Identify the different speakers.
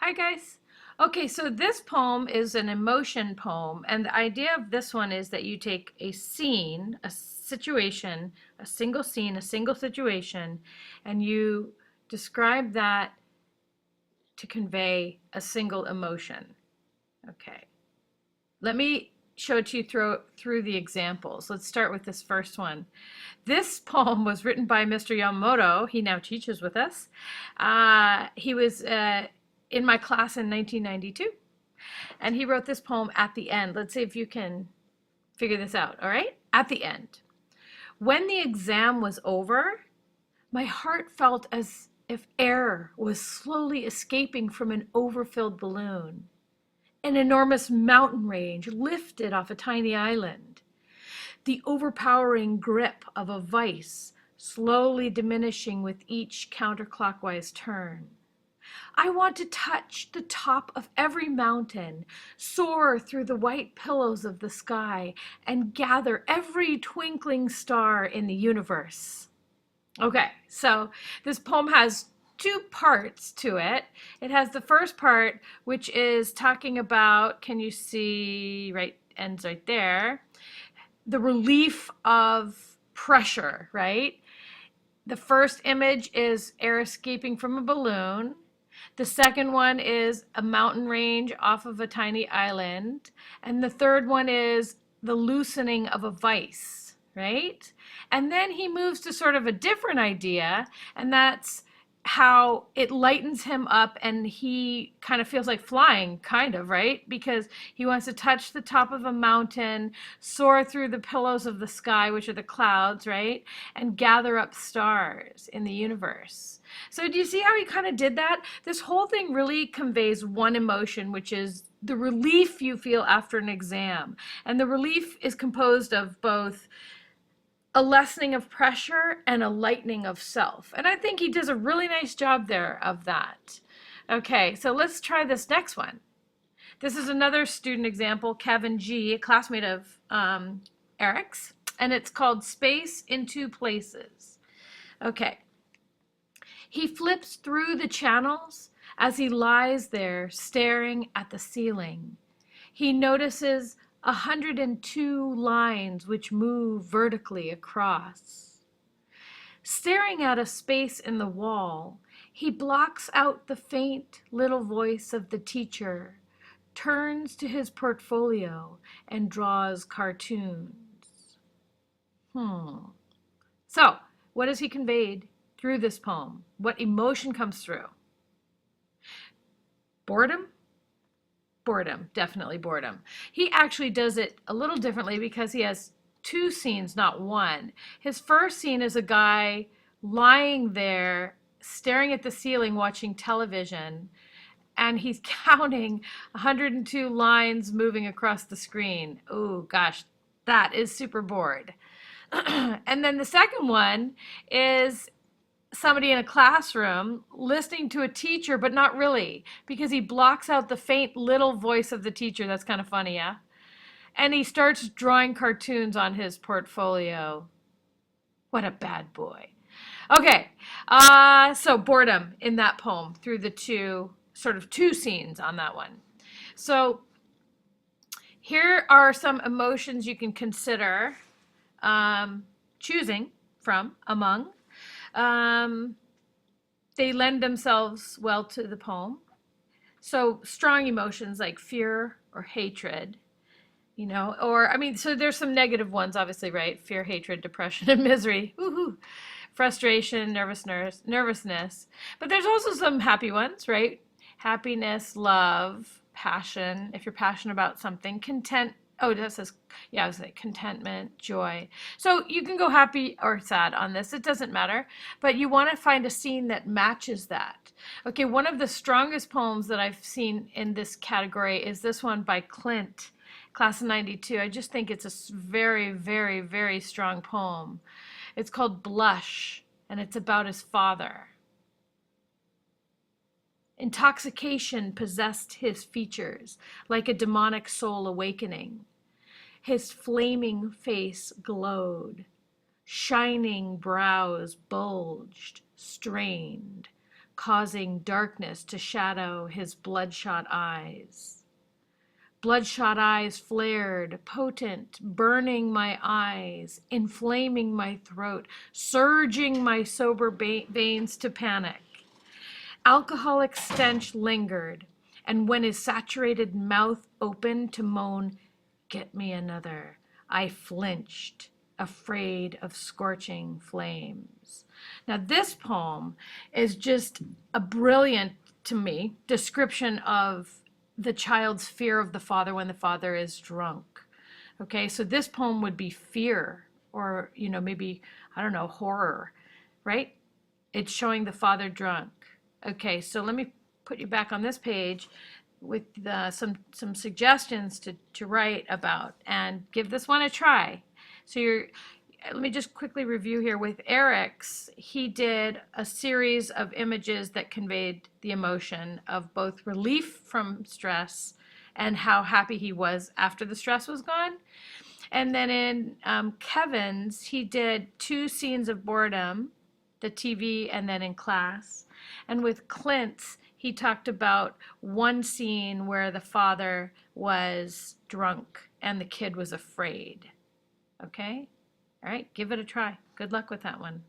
Speaker 1: Hi guys. Okay, so this poem is an emotion poem, and the idea of this one is that you take a scene, a situation, a single scene, a single situation, and you describe that to convey a single emotion. Okay. Let me show it to you through the examples. Let's start with this first one. This poem was written by Mr. Yamamoto. He now teaches with us. He was in my class in 1992, and he wrote this poem at the end. Let's see if you can figure this out, all right? At the end. When the exam was over, my heart felt as if air was slowly escaping from an overfilled balloon. An enormous mountain range lifted off a tiny island. The overpowering grip of a vice slowly diminishing with each counterclockwise turn. I want to touch the top of every mountain, soar through the white pillows of the sky, and gather every twinkling star in the universe. Okay, so this poem has two parts to it. It has the first part, which is talking about, can you see, right, ends right there, the relief of pressure, right? The first image is air escaping from a balloon. The second one is a mountain range off of a tiny island. And the third one is the loosening of a vice, right? And then he moves to sort of a different idea, and that's how it lightens him up and he kind of feels like flying, kind of, right? Because he wants to touch the top of a mountain, soar through the pillows of the sky, which are the clouds, right? And gather up stars in the universe. So do you see how he kind of did that? This whole thing really conveys one emotion, which is the relief you feel after an exam. And the relief is composed of both a lessening of pressure and a lightening of self. And I think he does a really nice job there of that. Okay, so let's try this next one. This is another student example, Kevin G., a classmate of Eric's, and it's called Space in Two Places. Okay. He flips through the channels as he lies there staring at the ceiling. He notices 102 lines which move vertically across. Staring at a space in the wall, he blocks out the faint little voice of the teacher, turns to his portfolio, and draws cartoons. So, what has he conveyed through this poem? What emotion comes through? Boredom? Boredom, definitely boredom. He actually does it a little differently because he has two scenes, not one. His first scene is a guy lying there staring at the ceiling watching television, and he's counting 102 lines moving across the screen. Oh gosh, that is super bored. And then the second one is somebody in a classroom listening to a teacher, but not really, because he blocks out the faint little voice of the teacher. That's kind of funny, yeah? And he starts drawing cartoons on his portfolio. What a bad boy. Okay, so boredom in that poem through the two scenes on that one. So here are some emotions you can consider choosing from among. They lend themselves well to the poem. So strong emotions like fear or hatred, or so there's some negative ones, obviously, right? Fear, hatred, depression, and misery. Woohoo! Frustration, nervousness. But there's also some happy ones, right? Happiness, love, passion. If you're passionate about something, content. Oh, that says, yeah, I was like contentment, joy. So you can go happy or sad on this. It doesn't matter. But you want to find a scene that matches that. Okay, one of the strongest poems that I've seen in this category is this one by Clint, class of 92. I just think it's a very, very, very strong poem. It's called Blush, and it's about his father. Intoxication possessed his features, like a demonic soul awakening. His flaming face glowed. Shining brows bulged, strained. causing darkness to shadow his bloodshot eyes. Bloodshot eyes flared, potent, burning my eyes, inflaming my throat, surging my sober veins to panic. Alcoholic stench lingered, and when his saturated mouth opened to moan, "Get me another," I flinched, afraid of scorching flames. Now, this poem is just a brilliant, to me, description of the child's fear of the father when the father is drunk. Okay, so this poem would be fear, or, maybe, I don't know, horror, right? It's showing the father drunk. Okay, so let me put you back on this page with some suggestions to write about, and give this one a try. So let me just quickly review here. With Eric's, he did a series of images that conveyed the emotion of both relief from stress and how happy he was after the stress was gone. And then in Kevin's, he did 2 scenes of boredom, the TV and then in class. And with Clint's, he talked about one scene where the father was drunk and the kid was afraid. Okay? All right, give it a try. Good luck with that one.